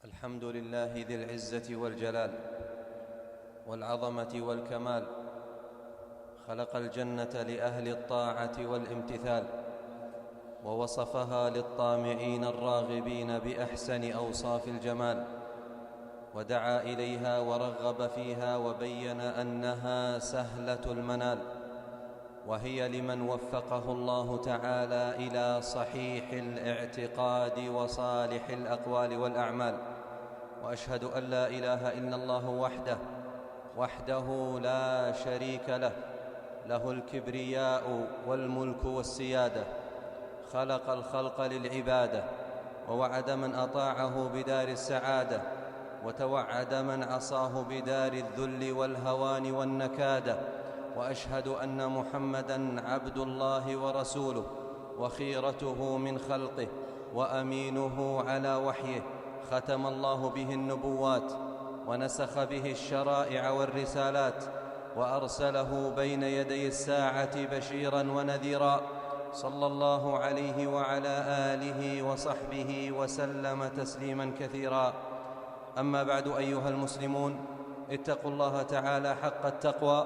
الحمد لله ذي العزة والجلال والعظمة والكمال، خلق الجنة لأهل الطاعة والامتثال، ووصفها للطامعين الراغبين بأحسن أوصاف الجمال، ودعا إليها ورغب فيها وبين أنها سهلة المنال، وهي لمن وفقه الله تعالى إلى صحيح الاعتقاد وصالح الأقوال والأعمال. وأشهد أن لا إله إلا الله وحده لا شريك له، له الكبرياء والملك والسيادة، خلق الخلق للعبادة، ووعد من أطاعه بدار السعادة، وتوعد من عصاه بدار الذل والهوان والنكادة. وأشهد أن محمدًا عبد الله ورسوله، وخيرته من خلقه، وأمينه على وحيه، ختم الله به النبوات، ونسخ به الشرائع والرسالات، وأرسله بين يدي الساعة بشيرًا ونذيرًا، صلى الله عليه وعلى آله وصحبه وسلم تسليمًا كثيرًا. أما بعد، أيها المسلمون، اتقوا الله تعالى حق التقوى،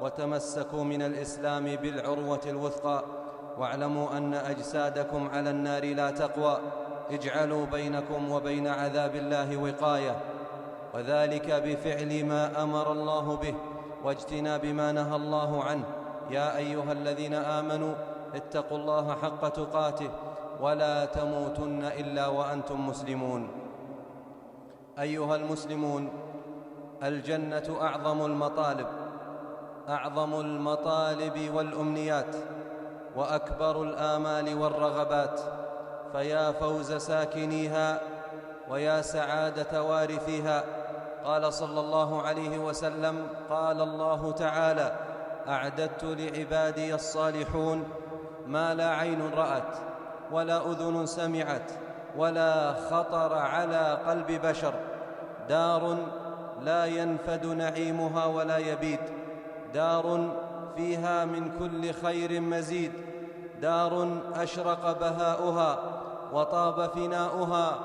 وتمسكوا من الإسلام بالعروة الوثقى، واعلموا أن أجسادكم على النار لا تقوى. اجعلوا بينكم وبين عذاب الله وقاية، وذلك بفعل ما أمر الله به واجتناب ما نهى الله عنه. يا أيها الذين آمنوا اتقوا الله حق تقاته ولا تموتن إلا وأنتم مسلمون. أيها المسلمون، الجنة أعظم المطالب والأمنيات، وأكبر الآمال والرغبات، فيا فوز ساكنيها ويا سعادة وارثيها. قال صلى الله عليه وسلم: قال الله تعالى: أعددت لعبادي الصالحون ما لا عين رأت ولا أذن سمعت ولا خطر على قلب بشر، دار لا ينفد نعيمها ولا يبيد، دار فيها من كل خير مزيد، دار أشرق بهاؤها وطاب فناؤها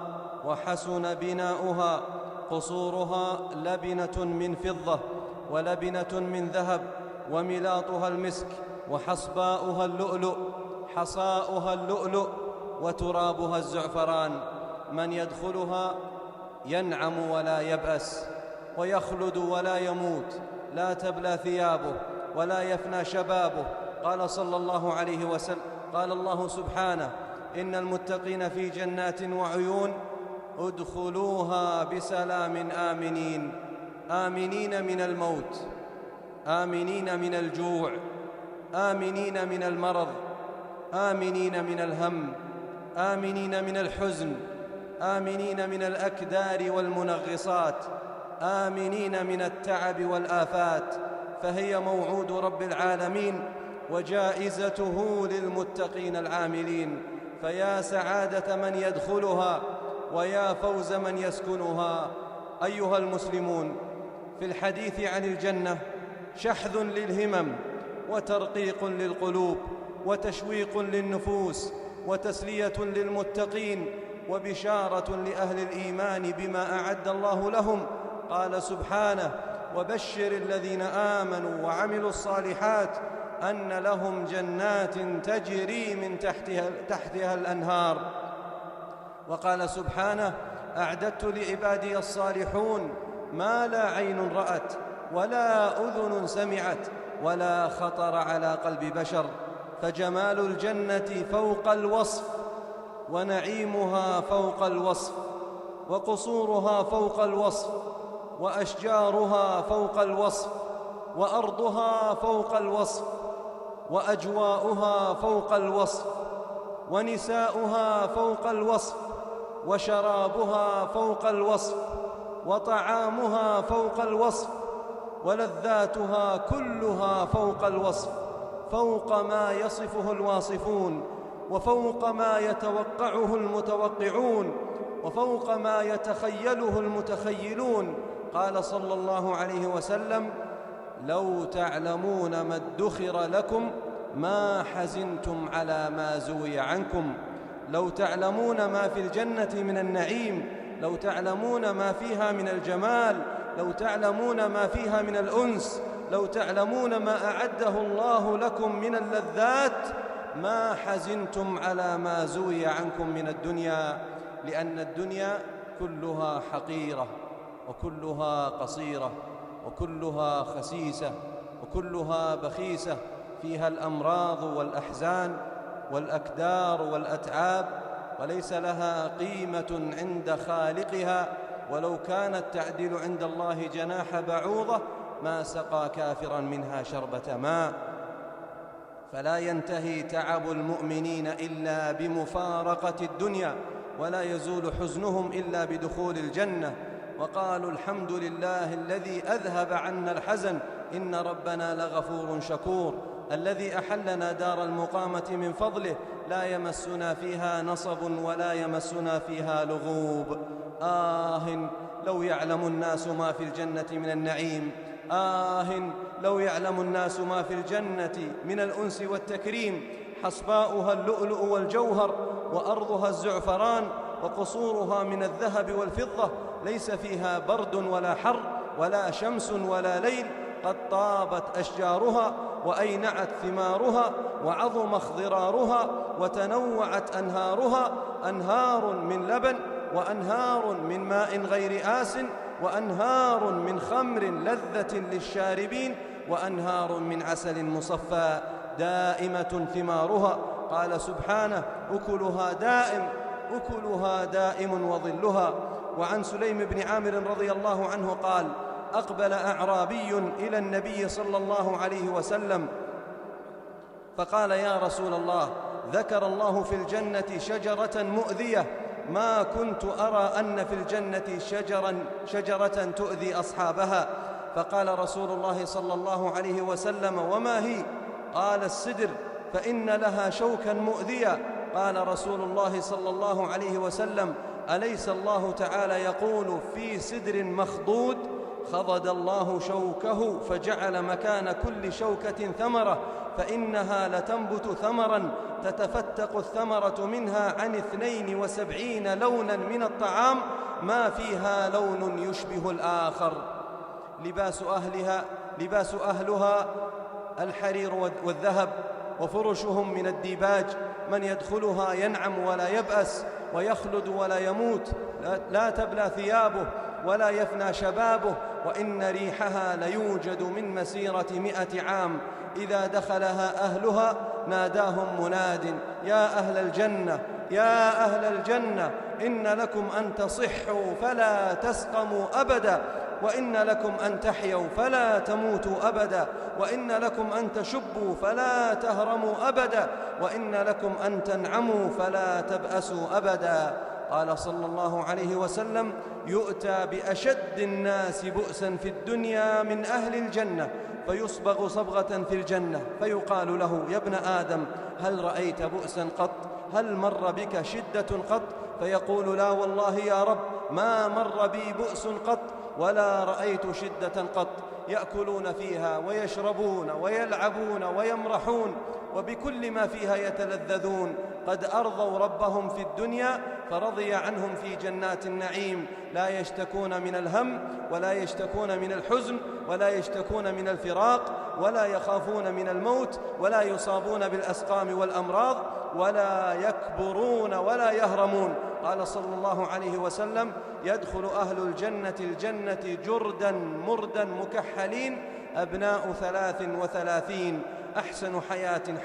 وحسن بناؤها، قصورها لبنة من فضة ولبنة من ذهب، وملاطها المسك، وحصباؤها اللؤلؤ، حصاؤها اللؤلؤ، وترابها الزعفران. من يدخلها ينعم ولا يبأس، ويخلد ولا يموت، لا تبلى ثيابه ولا يفنى شبابه. قال صلى الله عليه وسلم: قال الله سبحانه: إن المتقين في جنات وعيون ادخلوها بسلام آمنين، آمنين من الموت، آمنين من الجوع، آمنين من المرض، آمنين من الهم، آمنين من الحزن، آمنين من الأكدار والمنغصات، آمنين من التعب والآفات. فهي موعود رب العالمين وجائزته للمتقين العاملين. فيا سعادة من يدخلها ويا فوز من يسكنها. أيها المسلمون، في الحديث عن الجنة شحذ للهمم، وترقيق للقلوب، وتشويق للنفوس، وتسلية للمتقين، وبشارة لأهل الإيمان بما أعد الله لهم. قال سبحانه: وبشر الذين آمنوا وعملوا الصالحات أن لهم جنات تجري من تحتها الأنهار. وقال سبحانه: أعددت لعبادي الصالحون ما لا عين رأت ولا أذن سمعت ولا خطر على قلب بشر. فجمال الجنة فوق الوصف، ونعيمها فوق الوصف، وقصورها فوق الوصف، وأشجارها فوق الوصف، وأرضها فوق الوصف، وأجواؤها فوق الوصف، ونساؤها فوق الوصف، وشرابها فوق الوصف، وطعامها فوق الوصف، ولذاتها كلها فوق الوصف، فوق ما يصفه الواصفون، وفوق ما يتوقعه المتوقعون، وفوق ما يتخيله المتخيلون. قال صلى الله عليه وسلم: لو تعلمون ما ادخر لكم ما حزنتم على ما زوي عنكم. لو تعلمون ما في الجنة من النعيم لو تعلمون ما فيها من الجمال، لو تعلمون ما فيها من الأنس، لو تعلمون ما أعده الله لكم من اللذات ما حزنتم على ما زوي عنكم من الدنيا، لأن الدنيا كلها حقيرة وكلها قصيرة وكلها خسيسة وكلها بخيسة، فيها الأمراض والأحزان والأكدار والأتعاب، وليس لها قيمة عند خالقها، ولو كانت تعدل عند الله جناح بعوضة ما سقى كافرا منها شربة ماء. فلا ينتهي تعب المؤمنين إلا بمفارقة الدنيا، ولا يزول حزنهم إلا بدخول الجنة. وقالوا الحمد لله الذي أذهب عنا الحزن إن ربنا لغفور شكور، الذي أحلنا دار المقامة من فضله لا يمسنا فيها نصب ولا يمسنا فيها لغوب. لو يعلم الناس ما في الجنة من النعيم، لو يعلم الناس ما في الجنة من الأنس والتكريم. حصباؤها اللؤلؤ والجوهر، وأرضها الزعفران، وقصورها من الذهب والفضة، ليس فيها برد ولا حر ولا شمس ولا ليل، قد طابت أشجارها وأينعت ثمارها وعظم اخضرارها وتنوعت أنهارها، أنهار من لبن وأنهار من ماء غير آس وأنهار من خمر لذة للشاربين وأنهار من عسل مصفى دائمة ثمارها. قال سبحانه أكلها دائم وظلها. وعن سليم بن عامر رضي الله عنه قال: أقبل أعرابي إلى النبي صلى الله عليه وسلم فقال: يا رسول الله، ذكر الله في الجنة شجرة مؤذية، ما كنت أرى أن في الجنة شجرة تؤذي أصحابها. فقال رسول الله صلى الله عليه وسلم: وما هي؟ قال: السدر، فإن لها شوكا مؤذيا. قال رسول الله صلى الله عليه وسلم: أليس الله تعالى يقول في سدر مخضود: خضد الله شوكه فجعل مكان كل شوكة ثمرة، فإنها لتنبت ثمرا تتفتق الثمرة منها عن 72 لونا من الطعام ما فيها لون يشبه الآخر. لباس أهلها الحرير والذهب، وفرشهم من الديباج، من يدخلها ينعم ولا يبأس ويخلد ولا يموت، لا تبلى ثيابه ولا يفنى شبابه، وإن ريحها ليوجد من مسيرة 100 عام. إذا دخلها أهلها ناداهم مناد: يا أهل الجنة، يا أهل الجنة، إن لكم أن تصحوا فلا تسقموا أبدا، وإن لكم أن تحيوا فلا تموتوا أبدا، وإن لكم أن تشبوا فلا تهرموا أبدا، وإن لكم أن تنعموا فلا تبأسوا أبدا. قال صلى الله عليه وسلم: يؤتى بأشد الناس بؤسا في الدنيا من أهل الجنة، فيصبغ صبغة في الجنة، فيقال له: يا ابن آدم، هل رأيت بؤسا قط؟ هل مر بك شدة قط؟ فيقول: لا والله يا رب، ما مر بي بؤس قط ولا رأيت شدة قط. يأكلون فيها ويشربون ويلعبون ويمرحون، وبكل ما فيها يتلذذون. قد أرضوا ربهم في الدنيا فرضي عنهم في جنات النعيم، لا يشتكون من الهم ولا يشتكون من الحزن ولا يشتكون من الفراق ولا يخافون من الموت ولا يصابون بالأسقام والأمراض ولا يكبرون ولا يهرمون. قال صلى الله عليه وسلم: يدخل أهل الجنة جردا مردا مكحلين، أبناء 33، أحسن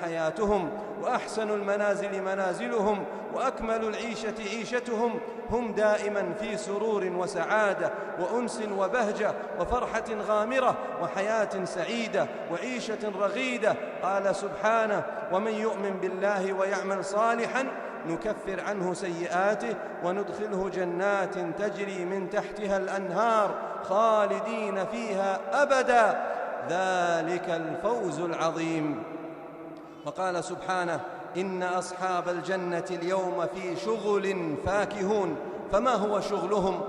حياتهم، وأحسن المنازل منازلهم، وأكمل العيشة عيشتهم، هم دائما في سرور وسعادة وأنس وبهجة وفرحة غامرة وحياة سعيدة وعيشة رغيدة. قال سبحانه: ومن يؤمن بالله ويعمل صالحا نكفر عنه سيئاته وندخله جنات تجري من تحتها الأنهار خالدين فيها أبدا، ذلك الفوز العظيم. وقال سبحانه: إن أصحاب الجنة اليوم في شغل فاكهون. فما هو شغلهم؟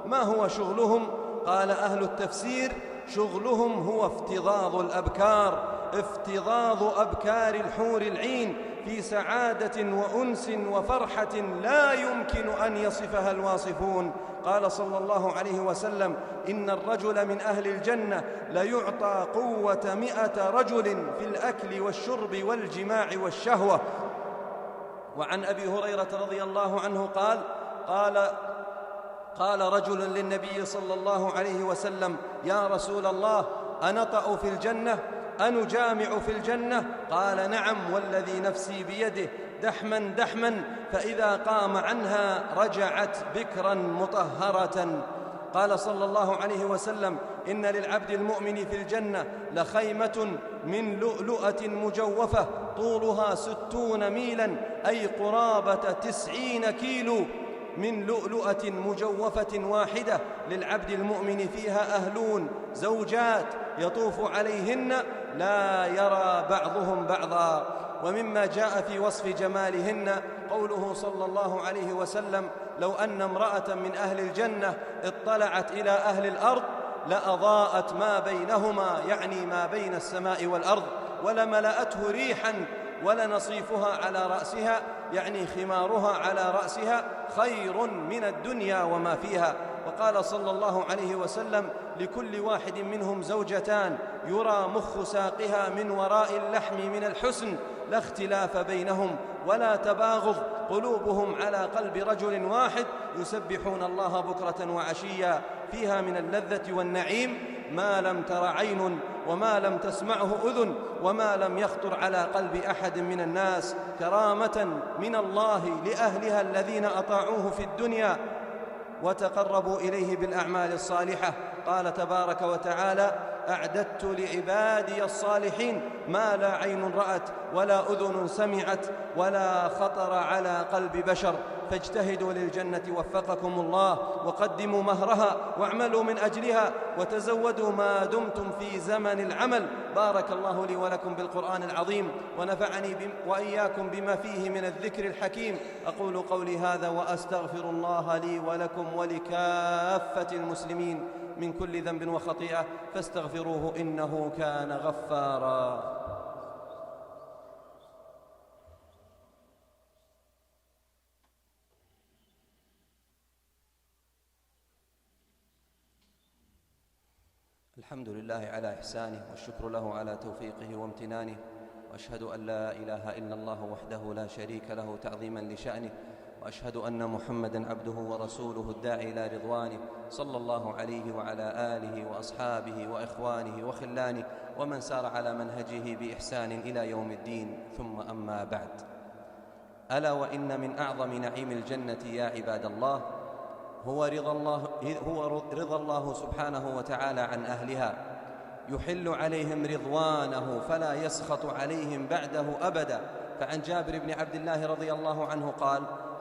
ما هو شغلهم؟ قال أهل التفسير: شغلهم هو افتضاض الأبكار، افتضاض أبكار الحور العين، في سعادة وأنس وفرحة لا يمكن أن يصفها الواصفون. قال صلى الله عليه وسلم: إن الرجل من أهل الجنة ليعطى قوة 100 رجل في الأكل والشرب والجماع والشهوة. وعن أبي هريرة رضي الله عنه قال رجل للنبي صلى الله عليه وسلم: يا رسول الله، أنطأ في الجنة؟ أنجامع في الجنة؟ قال: نعم والذي نفسي بيده، دحما دحما، فإذا قام عنها رجعت بكرا مطهرة. قال صلى الله عليه وسلم: إن للعبد المؤمن في الجنة لخيمة من لؤلؤة مجوفة طولها 60 ميلا، أي قرابة 90 كيلو، من لؤلؤة مجوفة واحدة، للعبد المؤمن فيها أهلون زوجات يطوف عليهن لا يرى بعضهم بعضا. ومما جاء في وصف جمالهن قوله صلى الله عليه وسلم: لو أن امرأة من أهل الجنة اطلعت إلى أهل الأرض لأضاءت ما بينهما، يعني ما بين السماء والأرض، ولملأته ريحا، ولنصيفها على رأسها، يعني خمارها على رأسها، خير من الدنيا وما فيها. وقال صلى الله عليه وسلم: لكل واحد منهم زوجتان يرى مخ ساقها من وراء اللحم من الحسن، لا اختلاف بينهم ولا تباغض، قلوبهم على قلب رجل واحد، يسبحون الله بكرة وعشيا، فيها من اللذة والنعيم ما لم تر عين وما لم تسمعه أذن وما لم يخطر على قلب أحد من الناس، كرامة من الله لأهلها الذين أطاعوه في الدنيا وتقربوا إليه بالأعمال الصالحة. قال تبارك وتعالى: أعددت لعبادي الصالحين ما لا عين رأت ولا أذن سمعت ولا خطر على قلب بشر. فاجتهدوا للجنة وفقكم الله، وقدموا مهرها واعملوا من أجلها، وتزودوا ما دمتم في زمن العمل. بارك الله لي ولكم بالقرآن العظيم، ونفعني وإياكم بما فيه من الذكر الحكيم. أقول قولي هذا وأستغفر الله لي ولكم ولكافة المسلمين من كل ذنب وخطيئة، فاستغفروه إنه كان غفارا. الحمد لله على إحسانه، والشكر له على توفيقه وامتنانه، وأشهد أن لا إله إلا الله وحده لا شريك له تعظيما لشأنه، وأشهد أن محمدًا عبده ورسوله الداعي إلى رضوانه، صلى الله عليه وعلى آله وأصحابه وإخوانه وخلانه ومن سار على منهجه بإحسان إلى يوم الدين. ثم أما بعد، ألا وإن من أعظم نعيم الجنة يا عباد الله هو رضا الله سبحانه وتعالى عن أهلها، يحل عليهم رضوانه فلا يسخط عليهم بعده أبدا. فعن جابر بن عبد الله رضي الله عنه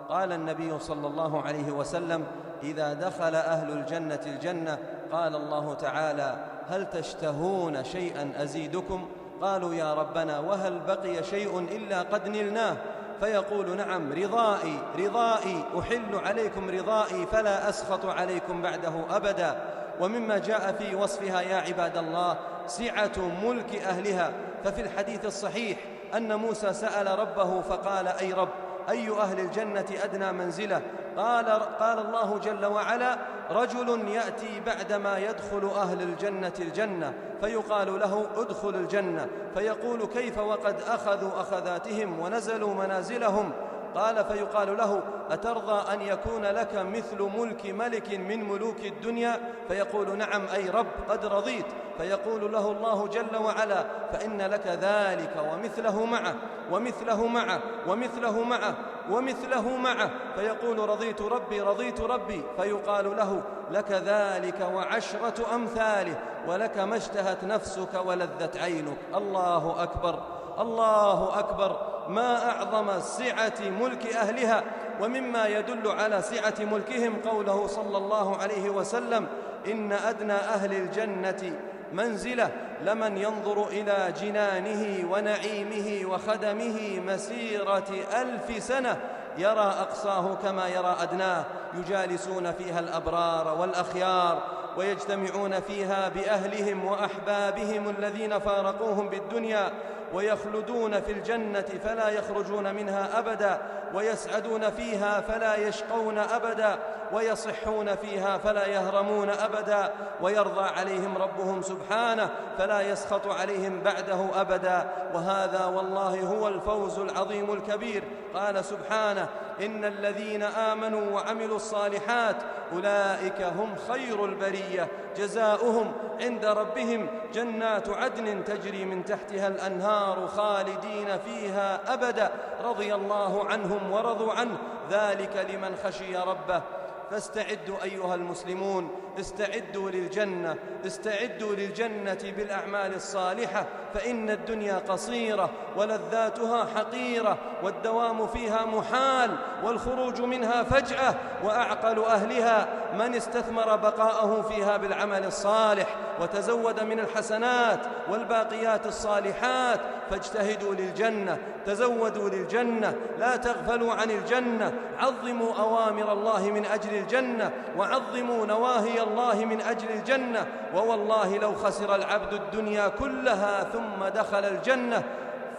قال النبي صلى الله عليه وسلم: إذا دخل أهل الجنة الجنة قال الله تعالى: هل تشتهون شيئا أزيدكم؟ قالوا: يا ربنا وهل بقي شيء إلا قد نلناه؟ فيقول: نعم، رضائي رضائي، أحل عليكم رضائي فلا أسخط عليكم بعده أبدا. ومما جاء في وصفها يا عباد الله سعة ملك أهلها، ففي الحديث الصحيح أن موسى سأل ربه فقال: أي رب، أي أهل الجنة أدنى منزلة؟ قال الله جل وعلا: رجل يأتي بعدما يدخل أهل الجنة الجنة فيقال له: ادخل الجنة، فيقول: كيف وقد أخذوا أخذاتهم ونزلوا منازلهم؟ قال فيقال له: أترضى أن يكون لك مثل ملك ملك من ملوك الدنيا؟ فيقول: نعم أي رب، قد رضيت. فيقول له الله جل وعلا: فإن لك ذلك ومثله معه ومثله معه ومثله معه ومثله معه. فيقول: رضيت ربي رضيت ربي. فيقال له: لك ذلك وعشرة أمثاله، ولك ما اشتهت نفسك ولذت عينك. الله أكبر، الله أكبر، ما أعظم سعة ملك أهلها. ومما يدل على سعة ملكهم قوله صلى الله عليه وسلم: إن أدنى أهل الجنة منزلة لمن ينظر إلى جنانه ونعيمه وخدمه مسيرة 1000 سنة، يرى أقصاه كما يرى أدناه، يجالسون فيها الأبرار والأخيار، ويجتمعون فيها بأهلهم وأحبابهم الذين فارقوهم بالدنيا، ويخلدون في الجنة فلا يخرجون منها أبدا، ويسعدون فيها فلا يشقون أبدا، ويصحون فيها فلا يهرمون أبدا، ويرضى عليهم ربهم سبحانه فلا يسخط عليهم بعده أبدا. وهذا والله هو الفوز العظيم الكبير. قال سبحانه: إن الذين آمنوا وعملوا الصالحات أولئك هم خير البرية، جزاؤهم عند ربهم جنات عدن تجري من تحتها الأنهار خالدين فيها أبدا، رضي الله عنهم ورضوا عنه، ذلك لمن خشي ربه. فاستعدوا أيها المسلمون، استعدوا للجنة، استعدوا للجنة بالأعمال الصالحة، فإن الدنيا قصيرة ولذاتها حقيرة، والدوام فيها محال، والخروج منها فجأة، وأعقل أهلها من استثمر بقاءه فيها بالعمل الصالح وتزود من الحسنات والباقيات الصالحات. فاجتهدوا للجنة، تزودوا للجنة، لا تغفلوا عن الجنة، عظموا أوامر الله من أجل الجنة، وعظموا نواهي الله من أجل الجنة. ووالله لو خسر العبد الدنيا كلها ثم دخل الجنة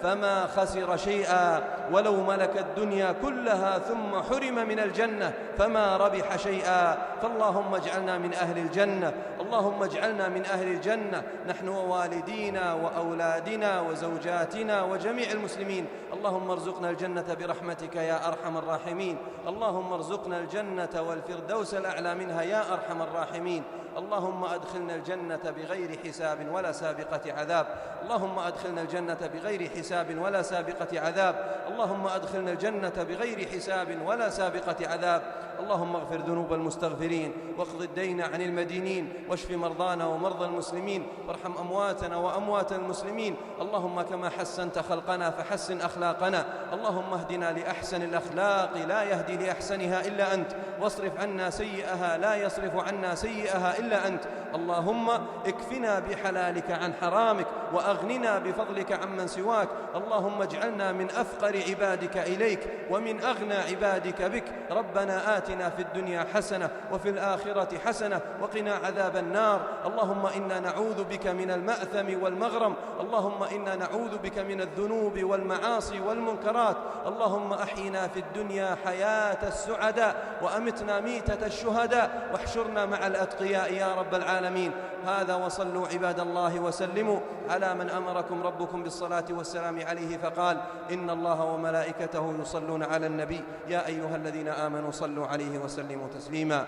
فما خسر شيئا، ولو ملك الدنيا كلها ثم حرم من الجنة فما ربح شيئا. فاللهم اجعلنا من أهل الجنة، اللهم اجعلنا من أهل الجنة، نحن ووالدينا وأولادنا وزوجاتنا وجميع المسلمين. اللهم ارزقنا الجنة برحمتك يا أرحم الراحمين، اللهم ارزقنا الجنة والفردوس الأعلى منها يا أرحم الراحمين. اللهم أدخلنا الجنة بغير حساب ولا سابقة عذاب، اللهم أدخلنا الجنة بغير حساب ولا سابقة عذاب، اللهم أدخلنا الجنة بغير حساب ولا سابقة عذاب. اللهم اغفر ذنوب المستغفرين، واقض الدين عن المدينين، واشف مرضانا ومرضى المسلمين، وارحم أمواتنا وأموات المسلمين. اللهم كما حسنت خلقنا فحسن أخلاقنا، اللهم اهدنا لأحسن الأخلاق لا يهدي لأحسنها إلا أنت، واصرف عنا سيئها لا يصرف عنا سيئها إلا أنت. اللهم اكفنا بحلالك عن حرامك، وأغننا بفضلك عمن سواك. اللهم اجعلنا من أفقر عبادك إليك ومن أغنى عبادك بك. ربنا آتنا في الدنيا حسنة وفي الآخرة حسنة وقنا عذاب النار. اللهم إنا نعوذ بك من المأثم والمغرم، اللهم إنا نعوذ بك من الذنوب والمعاصي والمنكرات. اللهم أحينا في الدنيا حياة السعداء، وأمتنا ميتة الشهداء، واحشرنا مع الأتقياء يا رب العالمين. هذا، وصلوا عباد الله وسلموا على من أمركم ربكم بالصلاة والسلام عليه فقال: إن الله وملائكته يصلون على النبي يا أيها الذين آمنوا صلوا عليه وسلموا تسليما.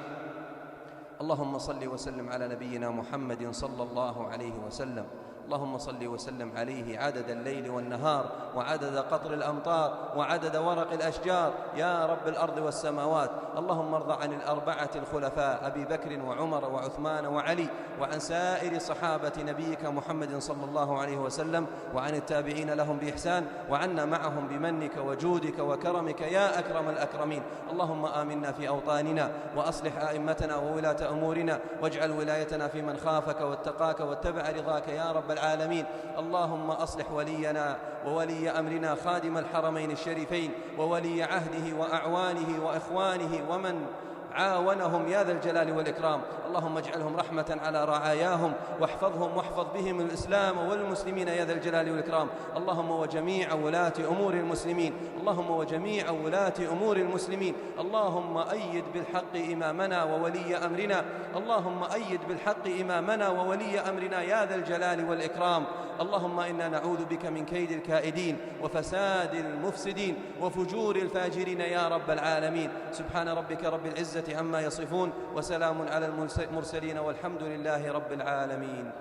اللهم صل وسلم على نبينا محمد صلى الله عليه وسلم. اللهم صل وسلم عليه عدد الليل والنهار، وعدد قطر الأمطار، وعدد ورق الأشجار يا رب الأرض والسماوات. اللهم ارض عن الأربعة الخلفاء أبي بكر وعمر وعثمان وعلي، وعن سائر صحابة نبيك محمد صلى الله عليه وسلم، وعن التابعين لهم بإحسان، وعنا معهم بمنك وجودك وكرمك يا أكرم الأكرمين. اللهم آمنا في أوطاننا، وأصلح أئمتنا وولاة أمورنا، واجعل ولايتنا في من خافك واتقاك واتبع رضاك يا رب العالمين. اللهم أصلح ولينا وولي أمرنا خادم الحرمين الشريفين، وولي عهده وأعوانه وإخوانه ومن عاونهم يا ذا الجلال والإكرام. اللهم اجعلهم رحمة على رعاياهم، واحفظهم واحفظ بهم الإسلام والمسلمين يا ذا الجلال والإكرام. اللهم وجميع ولاة أمور المسلمين، اللهم وجميع ولاة أمور المسلمين. اللهم أيد بالحق إمامنا وولي أمرنا، اللهم أيد بالحق إمامنا وولي أمرنا يا ذا الجلال والإكرام. اللهم إنا نعوذ بك من كيد الكائدين، وفساد المفسدين، وفجور الفاجرين يا رب العالمين. سبحان ربك رب العزة عما يصفون، وسلام على المرسلين، والحمد لله رب العالمين.